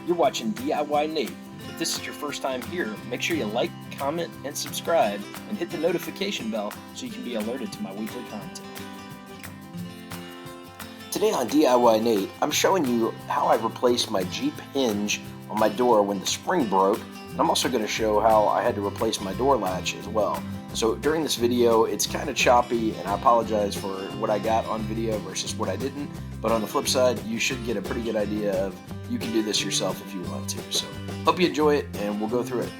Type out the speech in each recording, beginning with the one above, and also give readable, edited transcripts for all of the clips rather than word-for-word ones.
You're watching DIYNate. If this is your first time here, make sure you like, comment, and subscribe, and hit the notification bell so you can be alerted to my weekly content. Today on DIYNate, I'm showing you how I replaced my Jeep hinge on my door when the spring broke, and I'm also going to show how I had to replace my door latch as well. So during this video, it's kind of choppy, and I apologize for what I got on video versus what I didn't, but on the flip side, you should get a pretty good idea of you can do this yourself if you want to. So hope you enjoy it, and we'll go through it.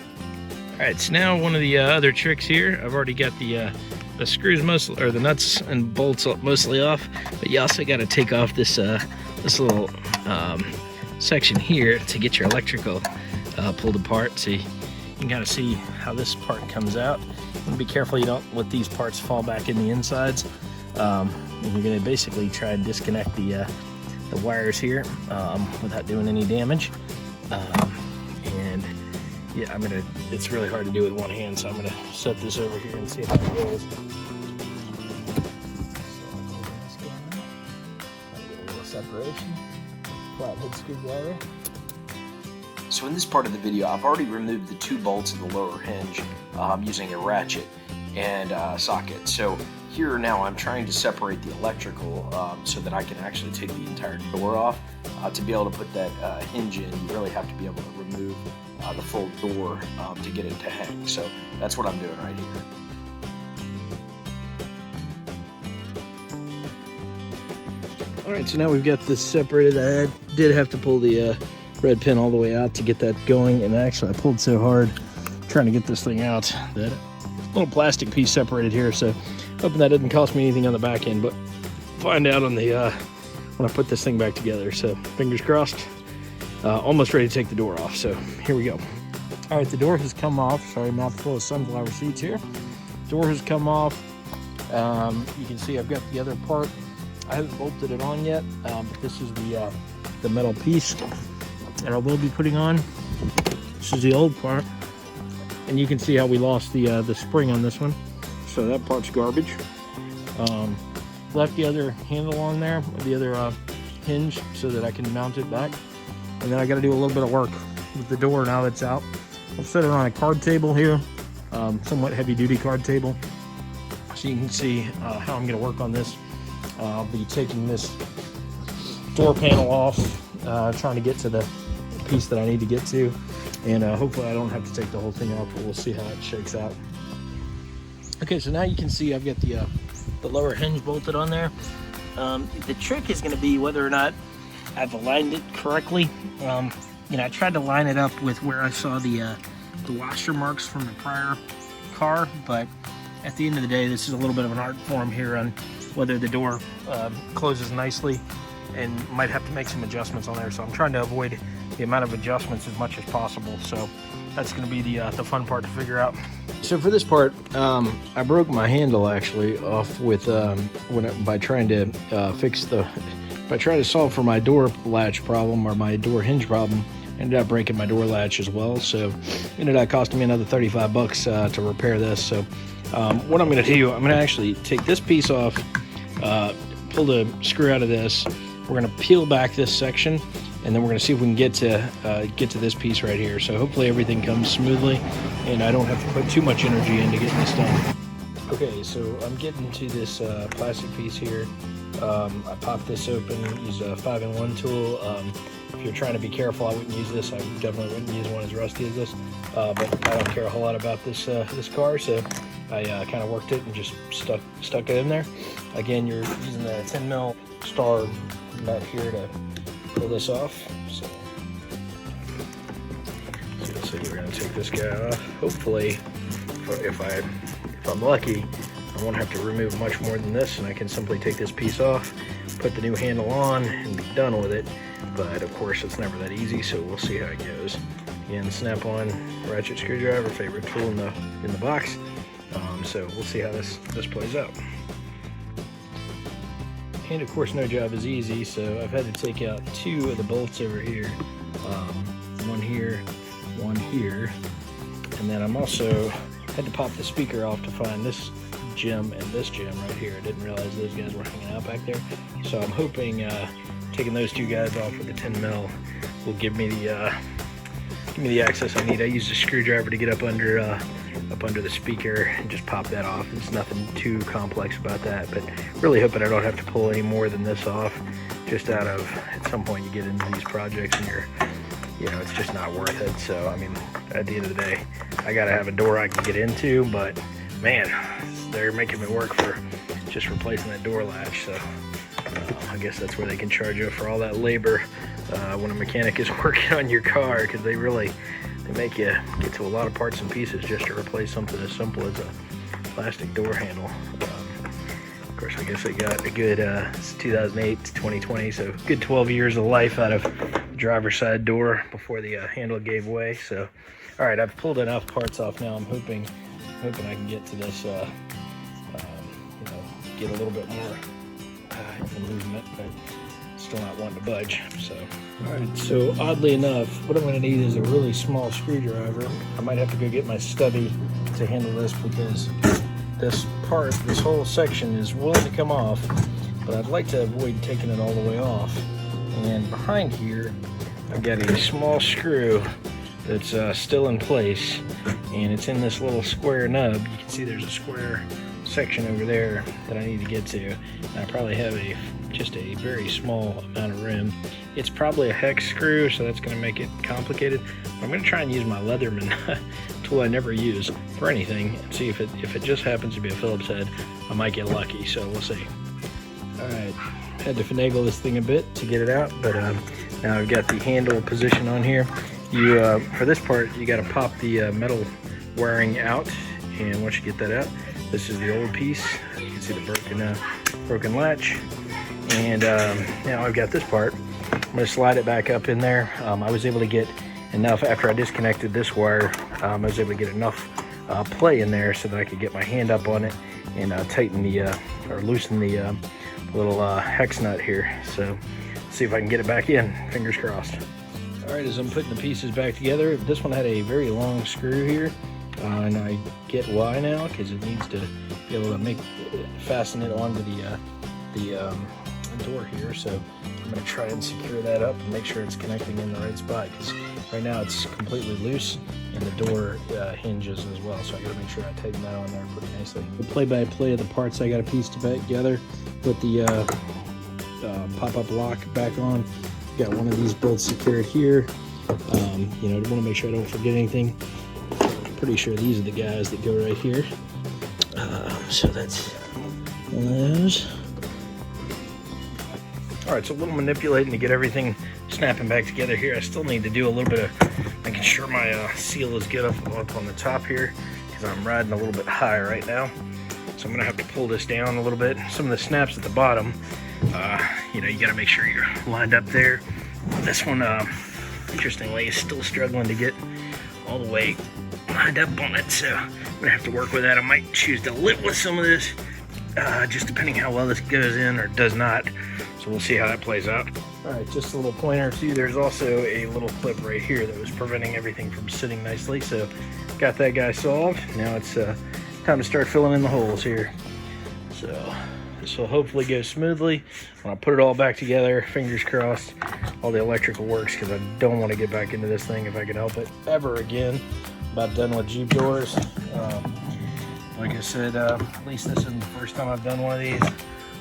Alright, so now one of the other tricks here, I've already got the screws mostly, or the nuts and bolts mostly off, but you also got to take off this this little section here to get your electrical pulled apart. So you can kind of see how this part comes out. And be careful you don't let these parts fall back in the insides. And you're going to basically try and disconnect the wires here without doing any damage. And yeah, it's really hard to do with one hand, so I'm gonna set this over here and see how it goes. Get a little separation. Flathead screwdriver. So in this part of the video, I've already removed the two bolts of the lower hinge using a ratchet and socket. So here now I'm trying to separate the electrical so that I can actually take the entire door off. To be able to put that hinge in, you really have to be able to remove the full door to get it to hang. So that's what I'm doing right here. Alright, so now we've got this separated. I did have to pull the red pin all the way out to get that going, and actually I pulled so hard trying to get this thing out that little plastic piece separated here, so hoping that didn't cost me anything on the back end, but find out on the when I put this thing back together. So fingers crossed. Almost ready to take the door off, so here we go. All right, the door has come off. Sorry, mouthful of sunflower seeds here. Door has come off. You can see I've got the other part. I haven't bolted it on yet, but this is the metal piece that I will be putting on. This is the old part, and you can see how we lost the spring on this one, so that part's garbage. Left the other handle on there, the other hinge, so that I can mount it back. And then I got to do a little bit of work with the door now that's out. I've set it on a card table here, somewhat heavy-duty card table, so you can see how I'm going to work on this. I'll be taking this door panel off, trying to get to the piece that I need to get to, and hopefully I don't have to take the whole thing off, but we'll see how it shakes out. Okay, so now you can see I've got the lower hinge bolted on there. The trick is going to be whether or not I've aligned it correctly. I tried to line it up with where I saw the washer marks from the prior car, but at the end of the day, this is a little bit of an art form here on whether the door closes nicely, and might have to make some adjustments on there. So I'm trying to avoid the amount of adjustments as much as possible. So that's going to be the fun part to figure out. So for this part, I broke my handle actually off with by trying to solve for my door latch problem, or my door hinge problem. Ended up breaking my door latch as well, so ended up costing me another 35 bucks to repair this. So what I'm going to do, I'm going to actually take this piece off, pull the screw out of this. We're going to peel back this section, and then we're going to see if we can get to this piece right here. So hopefully everything comes smoothly, and I don't have to put too much energy into getting this done. Okay, so I'm getting to this plastic piece here. I popped this open, use a 5-in-1 tool. If you're trying to be careful, I wouldn't use this. I definitely wouldn't use one as rusty as this, but I don't care a whole lot about this car, so I kind of worked it and just stuck it in there. Again, you're using the 10mm star nut here to pull this off. So we're going to take this guy off. Hopefully, if I'm lucky, I won't have to remove much more than this, and I can simply take this piece off, put the new handle on, and be done with it. But of course, it's never that easy, so we'll see how it goes. Again, snap-on ratchet screwdriver, favorite tool in the box. So we'll see how this plays out. And of course, no job is easy, so I've had to take out two of the bolts over here. One here, one here, and then I'm also had to pop the speaker off to find this gem and this gem right here. I didn't realize those guys were hanging out back there. So I'm hoping taking those two guys off with the 10mm will give me the access I need. I used a screwdriver to get up under the speaker and just pop that off. It's nothing too complex about that, but really hoping I don't have to pull any more than this off. Just out of, at some point you get into these projects and it's just not worth it. So I mean, at the end of the day, I gotta have a door I can get into, but man, they're making me work for just replacing that door latch. So I guess that's where they can charge you for all that labor when a mechanic is working on your car, because they make you get to a lot of parts and pieces just to replace something as simple as a plastic door handle. Of course, I guess I got a good, it's 2008 to 2020, so good 12 years of life out of the driver's side door before the handle gave way. So, all right, I've pulled enough parts off now. I'm hoping I can get to this, get a little bit more movement, but still not wanting to budge. So, all right, so oddly enough, what I'm going to need is a really small screwdriver. I might have to go get my stubby to handle this, because this whole section is willing to come off, but I'd like to avoid taking it all the way off. And behind here, I've got a small screw that's still in place, and it's in this little square nub. You can see there's a square section over there that I need to get to. And I probably have just a very small amount of room. It's probably a hex screw, so that's going to make it complicated. But I'm going to try and use my Leatherman tool I never use for anything, and see if it just happens to be a Phillips head. I might get lucky, so we'll see. All right, had to finagle this thing a bit to get it out, but now I've got the handle position on here. For this part, you got to pop the metal wiring out, and once you get that out, this is the old piece. You can see the broken latch, and now I've got this part. I'm going to slide it back up in there. I was able to get enough, after I disconnected this wire, I was able to get enough play in there so that I could get my hand up on it and tighten or loosen the little hex nut here. So see if I can get it back in, fingers crossed. All right, as I'm putting the pieces back together, this one had a very long screw here, and I get why now, because it needs to be able to fasten it onto the door here. So I'm going to try and secure that up and make sure it's connecting in the right spot, because right now it's completely loose and the door hinges as well. So I got to make sure I tighten that on there pretty nicely. The play-by-play of the parts I got to piece together. Put the pop-up lock back on. Got one of these bolts secured here. I want to make sure I don't forget anything. I'm pretty sure these are the guys that go right here. So that's one of those. All right, so a little manipulating to get everything snapping back together here. I still need to do a little bit of making sure my seal is good up on the top here, because I'm riding a little bit high right now. So I'm gonna have to pull this down a little bit. Some of the snaps at the bottom, you gotta make sure you're lined up there. This one, interestingly, is still struggling to get all the way lined up on it. So I'm gonna have to work with that. I might choose to live with some of this, just depending how well this goes in or does not. So we'll see how that plays out. All right, just a little pointer too. There's also a little clip right here that was preventing everything from sitting nicely. So got that guy solved. Now it's time to start filling in the holes here. So this will hopefully go smoothly when I put it all back together. Fingers crossed all the electrical works, because I don't want to get back into this thing if I can help it ever again. About done with Jeep doors. Like I said, at least this isn't the first time I've done one of these,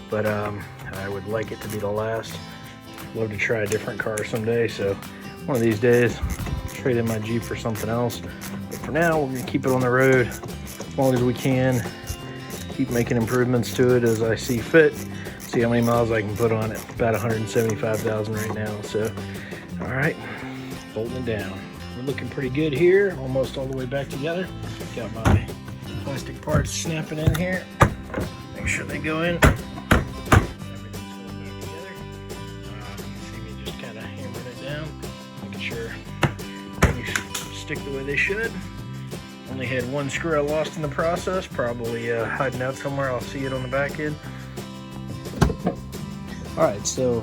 but I would like it to be the last. Love to try a different car someday, so one of these days trade in my Jeep for something else. But for now, we're gonna keep it on the road as long as we can. Keep making improvements to it as I see fit. See how many miles I can put on it. About 175,000 right now. So, all right, bolting it down. We're looking pretty good here, almost all the way back together. Got my plastic parts snapping in here. Make sure they go in. Everything's going back together. You can see me just kind of hammering it down, making sure things stick the way they should. Only had one screw I lost in the process, probably hiding out somewhere. I'll see it on the back end. All right, so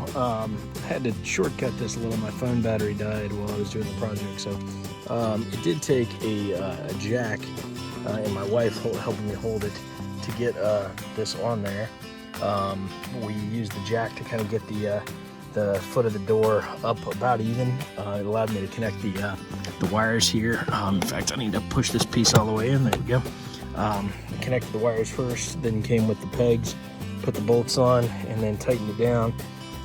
had to shortcut this a little. My phone battery died while I was doing the project, so it did take a jack, and my wife helping me hold it to get this on there. We used the jack to kind of get the the foot of the door up about even. It allowed me to connect the wires here. In fact, I need to push this piece all the way in. There we go. Connected the wires first, then came with the pegs, put the bolts on, and then tightened it down.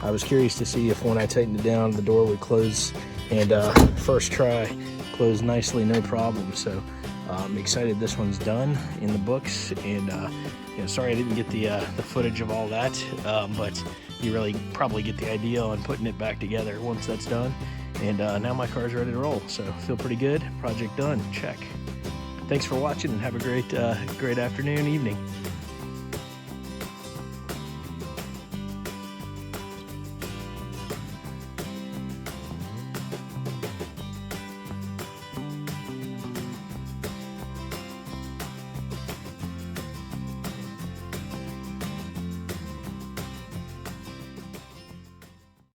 I was curious to see if when I tightened it down, the door would close, and first try, closed nicely, no problem. So I'm excited this one's done, in the books, and you know, sorry I didn't get the footage of all that, but you really probably get the idea on putting it back together once that's done. And now my car's ready to roll, so feel pretty good. Project done, check. Thanks for watching, and have a great afternoon, evening.